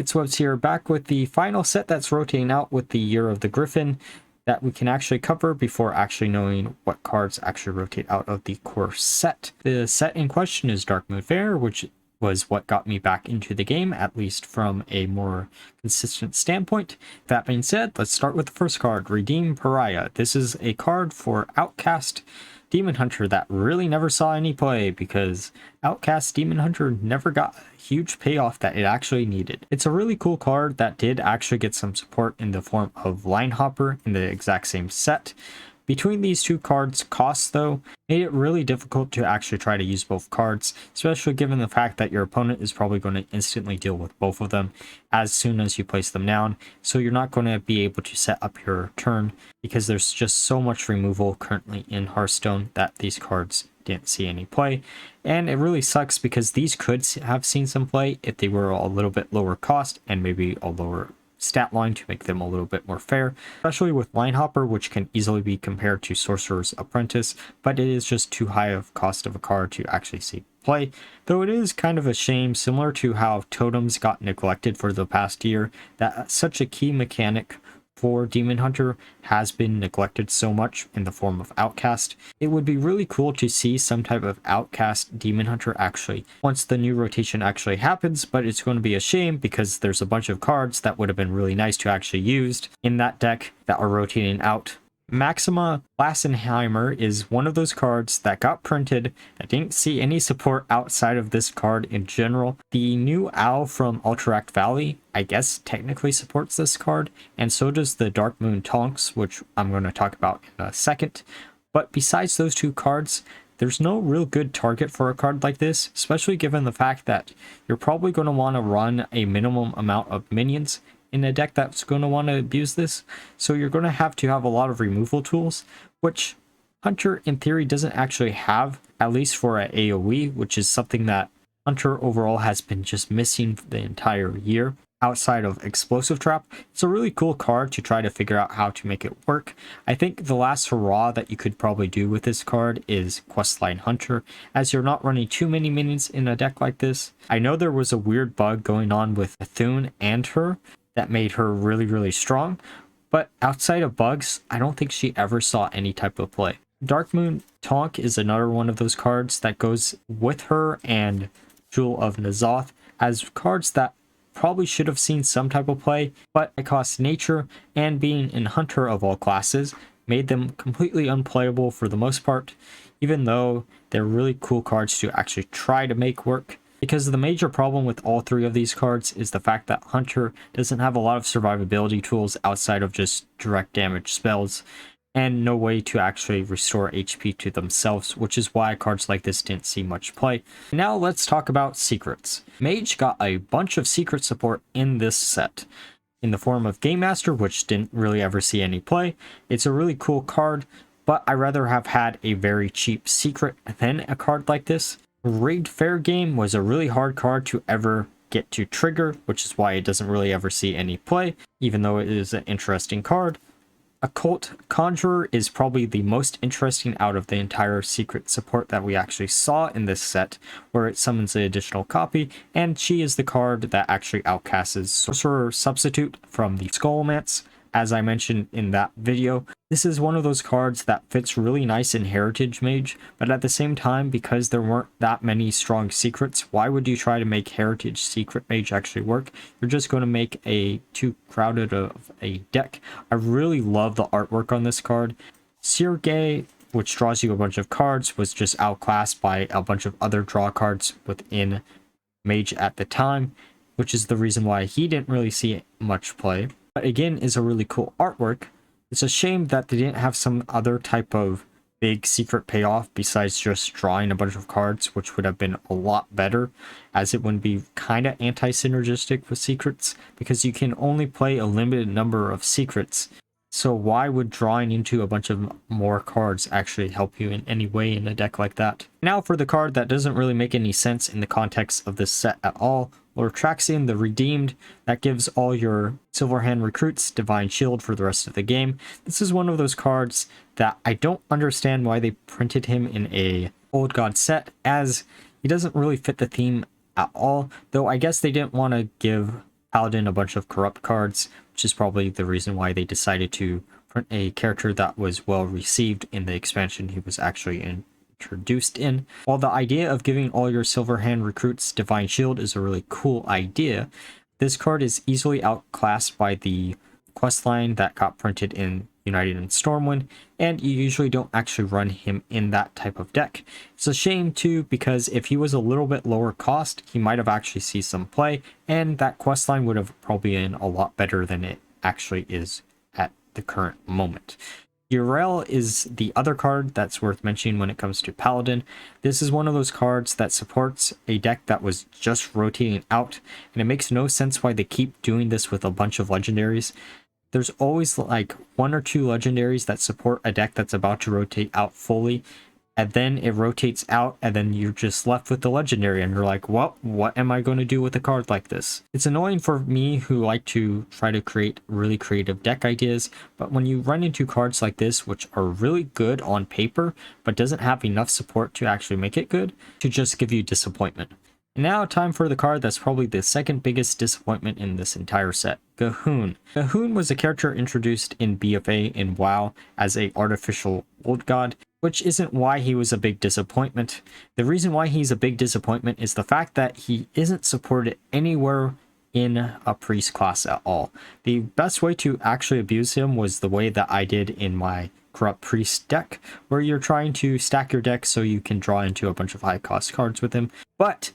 it's Webs here, back with the final set that's rotating out with the Year of the Gryphon that we can actually cover before actually knowing what cards actually rotate out of the core set. The set in question is Darkmoon Faire, which was what got me back into the game, at least from a more consistent standpoint. That being said, let's start with the first card, Redeem Pariah. This is a card for Outcast Demon Hunter that really never saw any play because Outcast Demon Hunter never got a huge payoff that it actually needed. It's a really cool card that did actually get some support in the form of Line Hopper in the exact same set. Between these two cards, costs though, made it really difficult to actually try to use both cards, especially given the fact that your opponent is probably going to instantly deal with both of them as soon as you place them down, so you're not going to be able to set up your turn because there's just so much removal currently in Hearthstone that these cards didn't see any play. And it really sucks because these could have seen some play if they were a little bit lower cost and maybe a lower stat line to make them a little bit more fair, especially with Line Hopper, which can easily be compared to Sorcerer's Apprentice, but it is just too high of cost of a card to actually see play. Though it is kind of a shame, similar to how totems got neglected for the past year, that such a key mechanic for Demon Hunter has been neglected so much in the form of Outcast. It would be really cool to see some type of Outcast Demon Hunter actually once the new rotation actually happens, but it's going to be a shame because there's a bunch of cards that would have been really nice to actually used in that deck that are rotating out. Maxima Lassenheimer is one of those cards that got printed that didn't see any support outside of this card in general. The new Owl from Alteract Valley, I guess, technically supports this card, and so does the Darkmoon Tonks, which I'm going to talk about in a second. But besides those two cards, there's no real good target for a card like this, especially given the fact that you're probably going to want to run a minimum amount of minions in a deck that's going to want to abuse this, so you're going to have a lot of removal tools, which Hunter in theory doesn't actually have, at least for an AoE, which is something that Hunter overall has been just missing the entire year. Outside of Explosive Trap, it's a really cool card to try to figure out how to make it work. I think the last hurrah that you could probably do with this card is Questline Hunter, as you're not running too many minions in a deck like this. I know there was a weird bug going on with Bethune and her that made her really strong, but outside of bugs, I don't think she ever saw any type of play. Darkmoon Tonk is another one of those cards that goes with her and Jewel of N'Zoth as cards that probably should have seen some type of play, but it cost nature and being in Hunter of all classes made them completely unplayable for the most part, even though they're really cool cards to actually try to make work. Because the major problem with all three of these cards is the fact that Hunter doesn't have a lot of survivability tools outside of just direct damage spells, and no way to actually restore HP to themselves, which is why cards like this didn't see much play. Now let's talk about secrets. Mage got a bunch of secret support in this set, in the form of Game Master, which didn't really ever see any play. It's a really cool card, but I'd rather have had a very cheap secret than a card like this. Raid Fair Game was a really hard card to ever get to trigger, which is why it doesn't really ever see any play, even though it is an interesting card. Occult Conjurer is probably the most interesting out of the entire secret support that we actually saw in this set, where it summons an additional copy, and she is the card that actually outcasts Sorcerer Substitute from the Skullmance, as I mentioned in that video. This is one of those cards that fits really nice in Heritage Mage, but at the same time, because there weren't that many strong secrets, why would you try to make Heritage Secret Mage actually work? You're just going to make a too crowded of a deck. I really love the artwork on this card. Sirge, which draws you a bunch of cards, was just outclassed by a bunch of other draw cards within Mage at the time, which is the reason why he didn't really see much play. But again, is a really cool artwork. It's a shame that they didn't have some other type of big secret payoff besides just drawing a bunch of cards, which would have been a lot better, as it would be kind of anti-synergistic with secrets, because you can only play a limited number of secrets. So why would drawing into a bunch of more cards actually help you in any way in a deck like that? Now for the card that doesn't really make any sense in the context of this set at all, Lortraxian the Redeemed, that gives all your Silverhand recruits Divine Shield for the rest of the game. This is one of those cards that I don't understand why they printed him in a Old God set, as he doesn't really fit the theme at all, though I guess they didn't want to give Paladin a bunch of corrupt cards, which is probably the reason why they decided to print a character that was well received in the expansion he was actually introduced in. While the idea of giving all your Silverhand recruits Divine Shield is a really cool idea, this card is easily outclassed by the questline that got printed in United and Stormwind, and you usually don't actually run him in that type of deck. It's a shame too, because if he was a little bit lower cost, he might have actually seen some play, and that questline would have probably been a lot better than it actually is at the current moment. Urel is the other card that's worth mentioning when it comes to Paladin. This is one of those cards that supports a deck that was just rotating out, and it makes no sense why they keep doing this with a bunch of legendaries. There's always like 1 or 2 legendaries that support a deck that's about to rotate out fully, and then it rotates out, and then you're just left with the legendary, and you're like, well, what am I going to do with a card like this? It's annoying for me who like to try to create really creative deck ideas, but when you run into cards like this, which are really good on paper, but doesn't have enough support to actually make it good, to just give you disappointment. And now time for the card that's probably the second biggest disappointment in this entire set, Gryphon. Gryphon was a character introduced in BFA in WoW as a artificial old god, which isn't why he was a big disappointment. The reason why he's a big disappointment is the fact that he isn't supported anywhere in a priest class at all. The best way to actually abuse him was the way that I did in my corrupt priest deck, where you're trying to stack your deck so you can draw into a bunch of high cost cards with him. But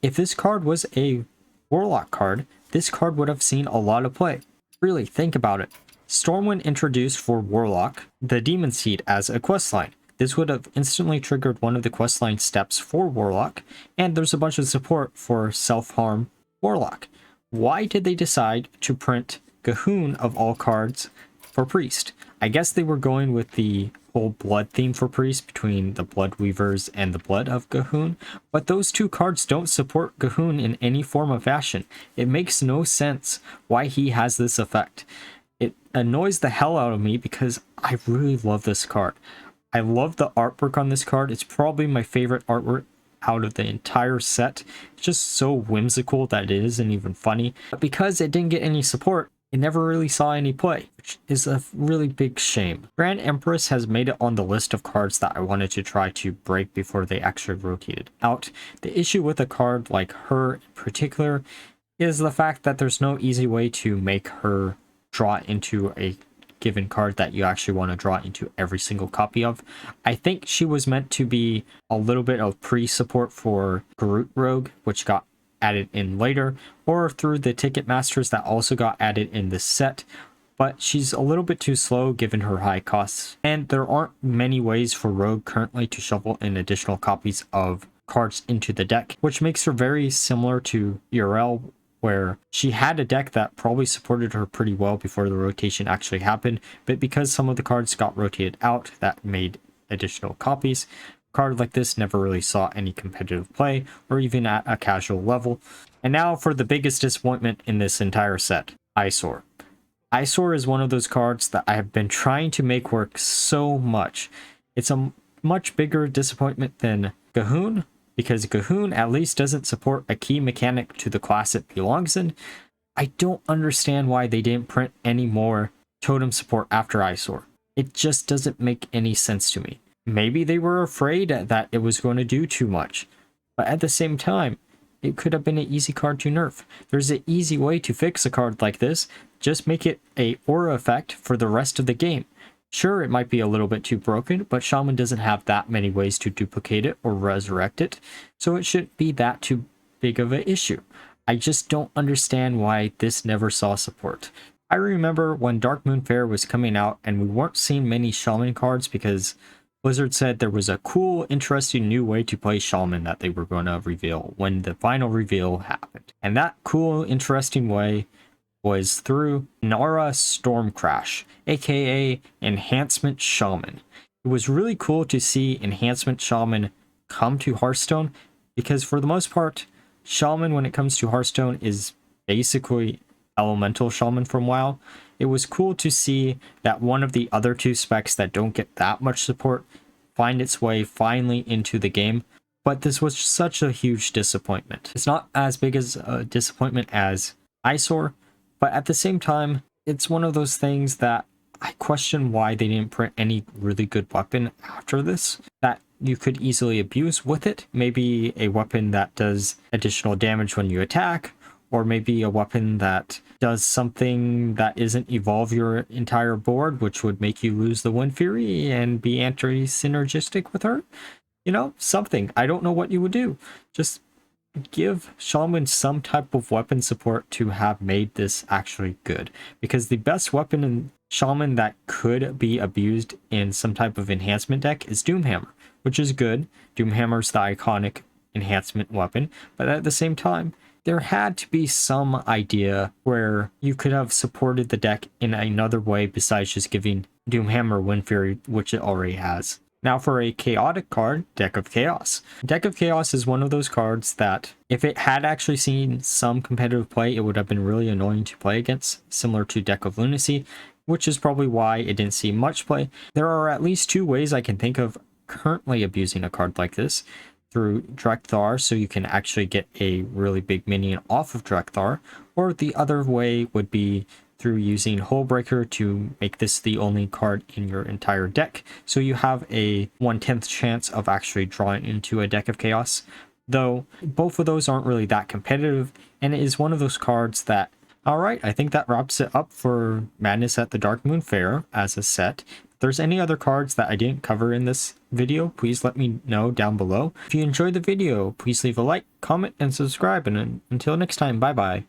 if this card was a Warlock card, this card would have seen a lot of play. Really, think about it. Stormwind introduced for Warlock the Demon Seed as a questline. This would have instantly triggered one of the questline steps for Warlock, and there's a bunch of support for self-harm Warlock. Why did they decide to print Gryphon of all cards for Priest? I guess they were going with the whole blood theme for Priest between the Blood Weavers and the Blood of Gryphon, but those two cards don't support Gryphon in any form of fashion. It makes no sense why he has this effect. It annoys the hell out of me because I really love this card. I love the artwork on this card. It's probably my favorite artwork out of the entire set. It's just so whimsical that it isn't even funny. But because it didn't get any support, it never really saw any play, which is a really big shame. Grand Empress has made it on the list of cards that I wanted to try to break before they actually rotated out. The issue with a card like her in particular is the fact that there's no easy way to make her draw into a given card that you actually want to draw into every single copy of. I think she was meant to be a little bit of pre-support for Garroot Rogue, which got added in later, or through the Ticket Masters that also got added in this set, but she's a little bit too slow given her high costs, and there aren't many ways for Rogue currently to shuffle in additional copies of cards into the deck, which makes her very similar to Urel, where she had a deck that probably supported her pretty well before the rotation actually happened, but because some of the cards got rotated out that made additional copies, card like this never really saw any competitive play or even at a casual level. And now for the biggest disappointment in this entire set, Eyesore. Eyesore is one of those cards that I have been trying to make work so much. It's a much bigger disappointment than Gryphon, because Gryphon at least doesn't support a key mechanic to the class it belongs in. I don't understand why they didn't print any more totem support after Eyesore. It just doesn't make any sense to me. Maybe they were afraid that it was going to do too much, but at the same time, it could have been an easy card to nerf. There's an easy way to fix a card like this. Just make it a aura effect for the rest of the game. Sure, it might be a little bit too broken, but Shaman doesn't have that many ways to duplicate it or resurrect it, so it shouldn't be that too big of an issue. I just don't understand why this never saw support. I remember when Darkmoon Faire was coming out and we weren't seeing many Shaman cards because Blizzard said there was a cool, interesting new way to play Shaman that they were going to reveal when the final reveal happened. And that cool, interesting way was through Nara Stormcrash, aka Enhancement Shaman. It was really cool to see Enhancement Shaman come to Hearthstone because for the most part, Shaman when it comes to Hearthstone is basically Elemental Shaman from WoW. It was cool to see that one of the other two specs that don't get that much support find its way finally into the game, but this was such a huge disappointment. It's not as big as a disappointment as eyesore. But at the same time, it's one of those things that I question why they didn't print any really good weapon after this that you could easily abuse with it. Maybe a weapon that does additional damage when you attack, or maybe a weapon that does something that isn't evolve your entire board, which would make you lose the Wind Fury and be anti-synergistic with her. You know, something. I don't know what you would do. Just give Shaman some type of weapon support to have made this actually good. Because the best weapon in Shaman that could be abused in some type of enhancement deck is Doomhammer, which is good. Doomhammer's the iconic enhancement weapon, but at the same time, there had to be some idea where you could have supported the deck in another way besides just giving Doomhammer Wind Fury, which it already has. Now for a chaotic card, Deck of Chaos. Deck of Chaos is one of those cards that if it had actually seen some competitive play, it would have been really annoying to play against, similar to Deck of Lunacy, which is probably why it didn't see much play. There are at least two ways I can think of currently abusing a card like this. Through Drekthar, so you can actually get a really big minion off of Drekthar, or the other way would be through using Hullbreaker to make this the only card in your entire deck, so you have a 1/10 chance of actually drawing into a Deck of Chaos. Though both of those aren't really that competitive, and it is one of those cards that, alright, I think that wraps it up for Madness at the Darkmoon Faire as a set. If there's any other cards that I didn't cover in this video, please let me know down below. If you enjoyed the video, please leave a like, comment, and subscribe, and until next time, bye bye.